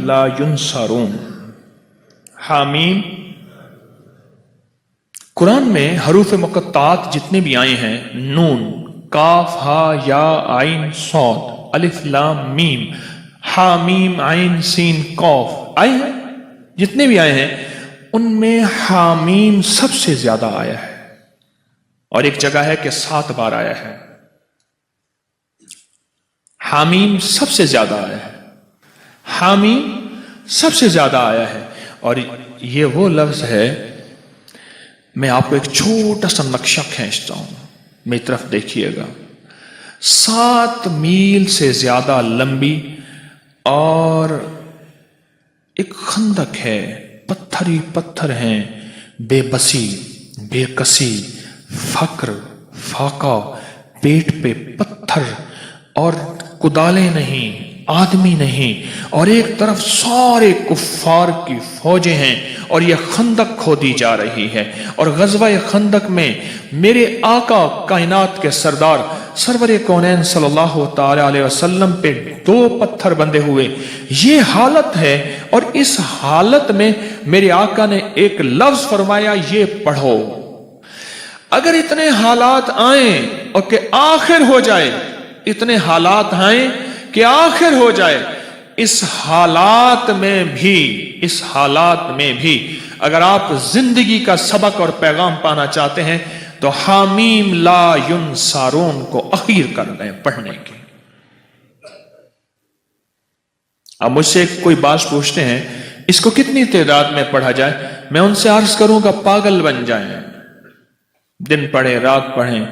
لا ینصرون. حامیم. قرآن میں حروف مقطعات جتنے بھی آئے ہیں، نون، کاف، ہا، یا، عین، صاد، الف، لام، میم، حامیم، عین، سین، قاف آئے ہیں، جتنے بھی آئے ہیں ان میں حامیم سب سے زیادہ آیا ہے، اور ایک جگہ ہے کہ 7 بار آیا ہے. حامیم سب سے زیادہ آیا ہے، حامیم سب سے زیادہ آیا ہے. اور یہ وہ لفظ ہے، میں آپ کو ایک چھوٹا سا نقشہ کھینچتا ہوں، میری طرف دیکھیے گا. 7 میل سے زیادہ لمبی اور ایک خندق ہے، پتھر ہی پتھر ہیں، بے بسی، بے کسی، فقر، فاقہ، پیٹ پہ پتھر اور کدالیں نہیں، آدمی نہیں، اور ایک طرف سارے کفار کی فوجیں ہیں اور یہ خندق کھودی جا رہی ہے. اور غزوہ خندق میں میرے آقا کائنات کے سردار سرور کونین صلی اللہ تعالی علیہ وسلم پہ 2 پتھر بندھے ہوئے، یہ حالت ہے. اور اس حالت میں میرے آقا نے ایک لفظ فرمایا، یہ پڑھو. اگر اتنے حالات آئیں اور کہ آخر ہو جائے، اتنے حالات آئیں کہ آخر ہو جائے، اس حالات میں بھی اگر آپ زندگی کا سبق اور پیغام پانا چاہتے ہیں تو حامیم لا ینصرون کو اخیر کر دیں پڑھنے کی. اب مجھ سے کوئی بات پوچھتے ہیں اس کو کتنی تعداد میں پڑھا جائے، میں ان سے عرض کروں گا پاگل بن جائیں. دن پڑھیں، رات پڑھیں،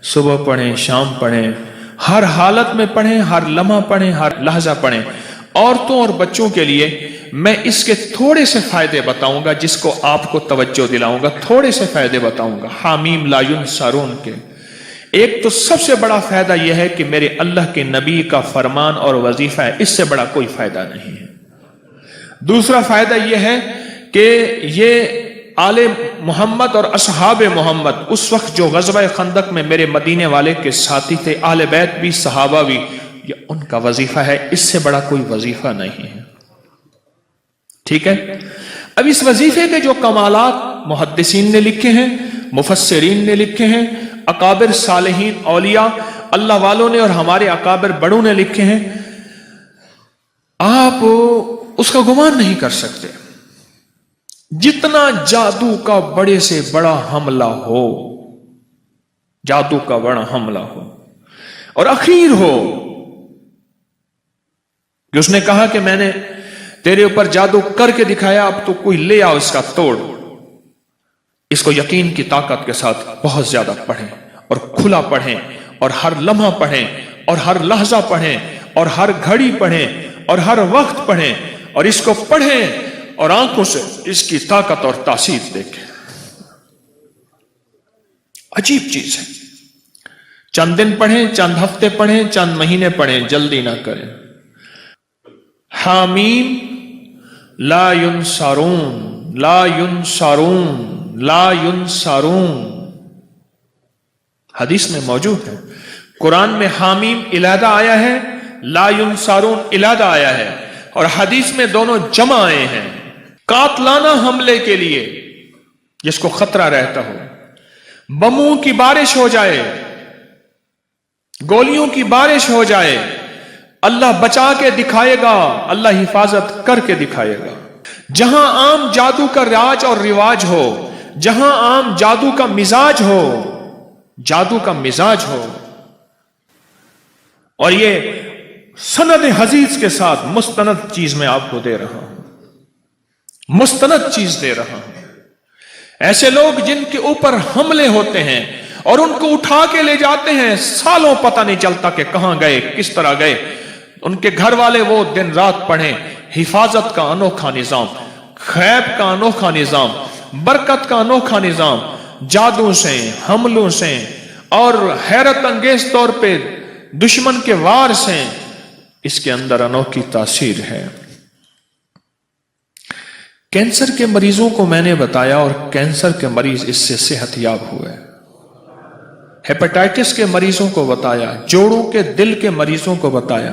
صبح پڑھیں، شام پڑھیں، ہر حالت میں پڑھیں، ہر لمحہ پڑھیں، ہر لحظہ پڑھیں. عورتوں اور بچوں کے لیے میں اس کے تھوڑے سے فائدے بتاؤں گا، جس کو آپ کو توجہ دلاؤں گا. تھوڑے سے فائدے بتاؤں گا حامیم لا ینصرون کے. ایک تو سب سے بڑا فائدہ یہ ہے کہ میرے اللہ کے نبی کا فرمان اور وظیفہ ہے، اس سے بڑا کوئی فائدہ نہیں ہے. دوسرا فائدہ یہ ہے کہ یہ آل محمد اور اصحاب محمد اس وقت جو غزوہ خندق میں میرے مدینے والے کے ساتھی تھے، اہل بیت بھی، صحابہ بھی، یہ ان کا وظیفہ ہے، اس سے بڑا کوئی وظیفہ نہیں ہے. ٹھیک ہے. اب اس وظیفے کے جو کمالات محدثین نے لکھے ہیں، مفسرین نے لکھے ہیں، اکابر صالحین اولیاء اللہ والوں نے اور ہمارے اکابر بڑوں نے لکھے ہیں، آپ اس کا گمان نہیں کر سکتے. جتنا جادو کا بڑے سے بڑا حملہ ہو، جادو کا بڑا حملہ ہو اور اخیر ہو کہ اس نے کہا کہ میں نے تیرے اوپر جادو کر کے دکھایا، اب تو کوئی لے آ اس کا توڑ. اس کو یقین کی طاقت کے ساتھ بہت زیادہ پڑھیں اور کھلا پڑھیں اور ہر لمحہ پڑھیں اور ہر لحظہ پڑھیں اور ہر گھڑی پڑھیں اور ہر وقت پڑھیں اور اس کو پڑھیں اور آنکھوں سے اس کی طاقت اور تاثیر دیکھیں. عجیب چیز ہے. چند دن پڑھیں، چند ہفتے پڑھیں، چند مہینے پڑھیں، جلدی نہ کریں. حامیم لا ینصرون، لا ینصرون، لا ینصرون. حدیث میں موجود ہے. قرآن میں حامیم علیحدہ آیا ہے، لا ینصرون علیحدہ آیا ہے، اور حدیث میں دونوں جمع آئے ہیں. قاتلانہ حملے کے لیے جس کو خطرہ رہتا ہو، بموں کی بارش ہو جائے، گولیوں کی بارش ہو جائے، اللہ بچا کے دکھائے گا، اللہ حفاظت کر کے دکھائے گا. جہاں عام جادو کا راج اور رواج ہو، جہاں عام جادو کا مزاج ہو، جادو کا مزاج ہو، اور یہ سند حدیث کے ساتھ مستند چیز میں آپ کو دے رہا ہوں، مستند چیز دے رہا ہوں. ایسے لوگ جن کے اوپر حملے ہوتے ہیں اور ان کو اٹھا کے لے جاتے ہیں، سالوں پتہ نہیں چلتا کہ کہاں گئے، کس طرح گئے. ان کے گھر والے وہ دن رات پڑھیں. حفاظت کا انوکھا نظام، غیب کا انوکھا نظام، برکت کا انوکھا نظام، جادو سے، حملوں سے اور حیرت انگیز طور پہ دشمن کے وار سے، اس کے اندر انوکھی تاثیر ہے. کینسر کے مریضوں کو میں نے بتایا اور کینسر کے مریض اس سے صحت یاب ہوئے. ہیپاٹائٹس کے مریضوں کو بتایا، جوڑوں کے دل کے مریضوں کو بتایا.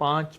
5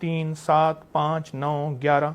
3, 7, 5, 9, 11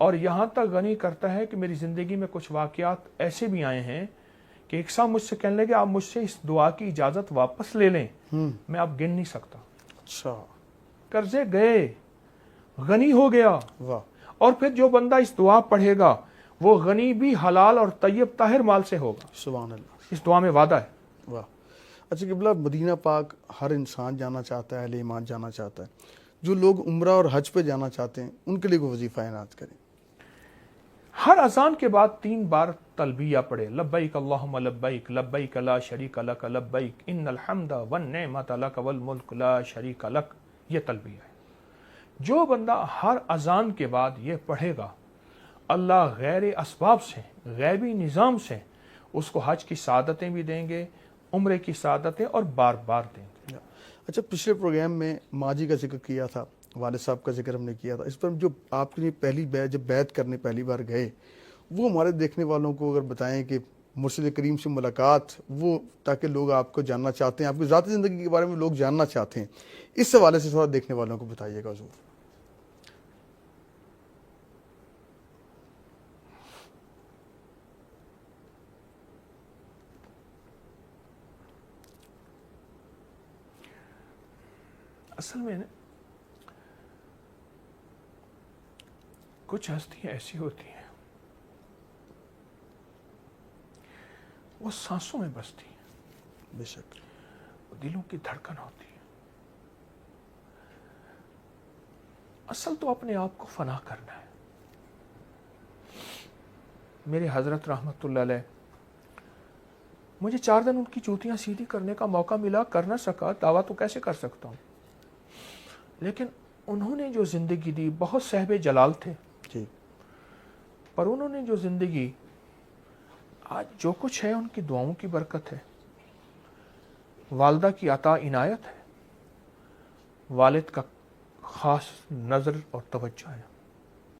اور یہاں تک غنی کرتا ہے کہ میری زندگی میں کچھ واقعات ایسے بھی آئے ہیں کہ ایک صاحب مجھ سے کہنے لگے آپ مجھ سے اس دعا کی اجازت واپس لے لیں، میں اب گن نہیں سکتا. اچھا. قرضے گئے، غنی ہو گیا. واہ. اور پھر جو بندہ اس دعا پڑھے گا وہ غنی بھی حلال اور طیب طاہر مال سے ہوگا. سبحان اللہ. اس دعا میں وعدہ ہے. واہ. اچھا قبلہ، مدینہ پاک ہر انسان جانا چاہتا ہے، اہل ایمان جانا چاہتا ہے. جو لوگ عمرہ اور حج پہ جانا چاہتے ہیں ان کے لیے کوئی وظیفہ عنایت کریں. ہر اذان کے بعد 3 بار تلبیہ پڑھے، لبیک اللہم لبیک لبیک لا شریک لک لبیک ان الحمد والنعمت لک والملک لا شریک لک. یہ تلبیہ ہے. جو بندہ ہر اذان کے بعد یہ پڑھے گا، اللہ غیر اسباب سے، غیبی نظام سے اس کو حج کی سعادتیں بھی دیں گے، عمرے کی سعادتیں اور بار بار دیں گے. اچھا، پچھلے پروگرام میں ماجی کا ذکر کیا تھا، والد صاحب کا ذکر ہم نے کیا تھا. اس پر جو آپ کے لیے پہلی بیعت، جب بیعت کرنے پہلی بار گئے، وہ ہمارے دیکھنے والوں کو اگر بتائیں کہ مرشد کریم سے ملاقات، وہ تاکہ لوگ آپ کو جاننا چاہتے ہیں، آپ کی ذاتی زندگی کے بارے میں لوگ جاننا چاہتے ہیں، اس حوالے سے تھوڑا دیکھنے والوں کو بتائیے گا حضور. اصل میں کچھ ہستیاں ایسی ہوتی ہیں وہ سانسوں میں بستی ہیں، بے شک. وہ دلوں کی دھڑکن ہوتی ہے. اصل تو اپنے آپ کو فنا کرنا ہے. میرے حضرت رحمت اللہ علیہ، مجھے 4 دن ان کی جوتیاں سیدھی کرنے کا موقع ملا، کر نہ سکا، دعویٰ تو کیسے کر سکتا ہوں، لیکن انہوں نے جو زندگی دی، بہت صاحب جلال تھے جی. پر انہوں نے جو زندگی، آج جو کچھ ہے ان کی دعاؤں کی برکت ہے، والدہ کی عطا عنایت ہے، والد کا خاص نظر اور توجہ ہے.